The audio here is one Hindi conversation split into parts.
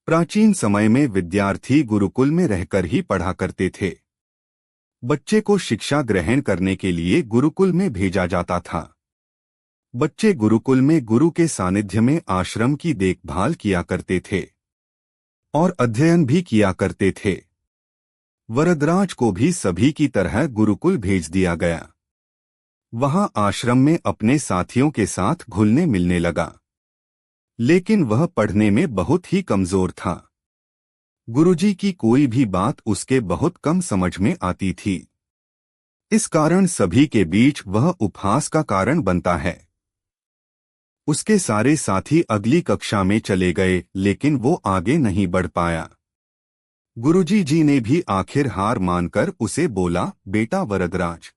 प्राचीन समय में विद्यार्थी गुरुकुल में रहकर ही पढ़ा करते थे। बच्चे को शिक्षा ग्रहण करने के लिए गुरुकुल में भेजा जाता था। बच्चे गुरुकुल में गुरु के सानिध्य में आश्रम की देखभाल किया करते थे और अध्ययन भी किया करते थे। वरदराज को भी सभी की तरह गुरुकुल भेज दिया गया। वहां आश्रम में अपने साथियों के साथ घुलने मिलने लगा, लेकिन वह पढ़ने में बहुत ही कमजोर था। गुरुजी की कोई भी बात उसके बहुत कम समझ में आती थी। इस कारण सभी के बीच वह उपहास का कारण बनता है। उसके सारे साथी अगली कक्षा में चले गए, लेकिन वो आगे नहीं बढ़ पाया। गुरुजी जी ने भी आखिर हार मानकर उसे बोला, बेटा वरदराज,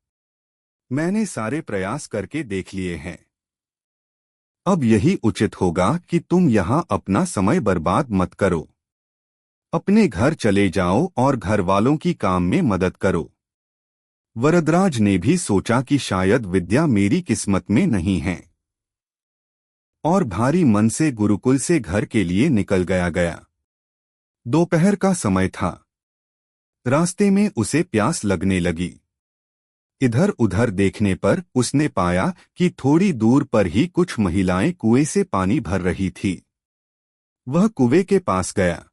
मैंने सारे प्रयास करके देख लिए हैं। अब यही उचित होगा कि तुम यहाँ अपना समय बर्बाद मत करो। अपने घर चले जाओ और घर वालों की काम में मदद करो। वरदराज ने भी सोचा कि शायद विद्या मेरी किस्मत में नहीं है, और भारी मन से गुरुकुल से घर के लिए निकल गया। दोपहर का समय था। रास्ते में उसे प्यास लगने लगी। इधर उधर देखने पर उसने पाया कि थोड़ी दूर पर ही कुछ महिलाएं कुएं से पानी भर रही थी। वह कुएं के पास गया।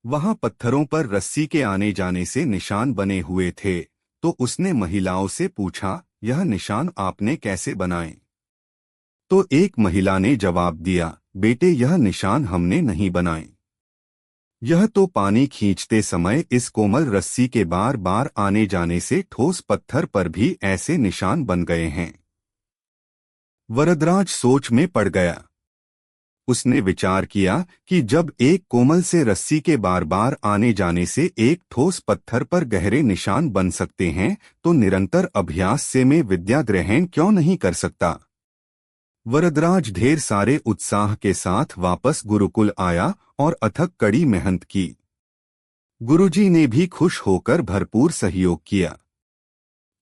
वहां पत्थरों पर रस्सी के आने जाने से निशान बने हुए थे, तो उसने महिलाओं से पूछा, यह निशान आपने कैसे बनाए? तो एक महिला ने जवाब दिया, बेटे, यह निशान हमने नहीं बनाए। यह तो पानी खींचते समय इस कोमल रस्सी के बार बार आने जाने से ठोस पत्थर पर भी ऐसे निशान बन गए हैं। वरदराज सोच में पड़ गया। उसने विचार किया कि जब एक कोमल से रस्सी के बार बार आने जाने से एक ठोस पत्थर पर गहरे निशान बन सकते हैं, तो निरंतर अभ्यास से मैं विद्या ग्रहण क्यों नहीं कर सकता। वरदराज ढेर सारे उत्साह के साथ वापस गुरुकुल आया और अथक कड़ी मेहनत की। गुरुजी ने भी खुश होकर भरपूर सहयोग किया।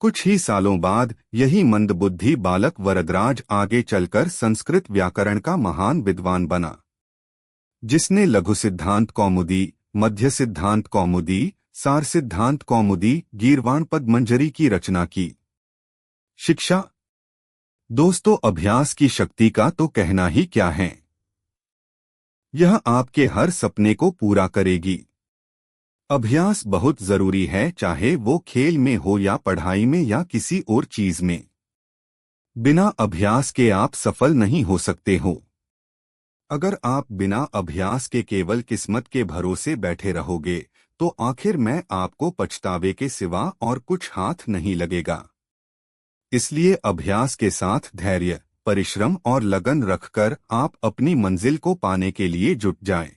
कुछ ही सालों बाद यही मंदबुद्धि बालक वरदराज आगे चलकर संस्कृत व्याकरण का महान विद्वान बना, जिसने लघु सिद्धांत कौमुदी, मध्य सिद्धांत कौमुदी, सार सिद्धांत कौमुदी, गीर्वाण पद्मंजरी की रचना की। शिक्षा। दोस्तों, अभ्यास की शक्ति का तो कहना ही क्या है। यह आपके हर सपने को पूरा करेगी। अभ्यास बहुत जरूरी है, चाहे वो खेल में हो या पढ़ाई में या किसी और चीज में। बिना अभ्यास के आप सफल नहीं हो सकते हो। अगर आप बिना अभ्यास के केवल किस्मत के भरोसे बैठे रहोगे, तो आखिर में आपको पछतावे के सिवा और कुछ हाथ नहीं लगेगा। इसलिए अभ्यास के साथ धैर्य, परिश्रम और लगन रखकर आप अपनी मंजिल को पाने के लिए जुट जाएं।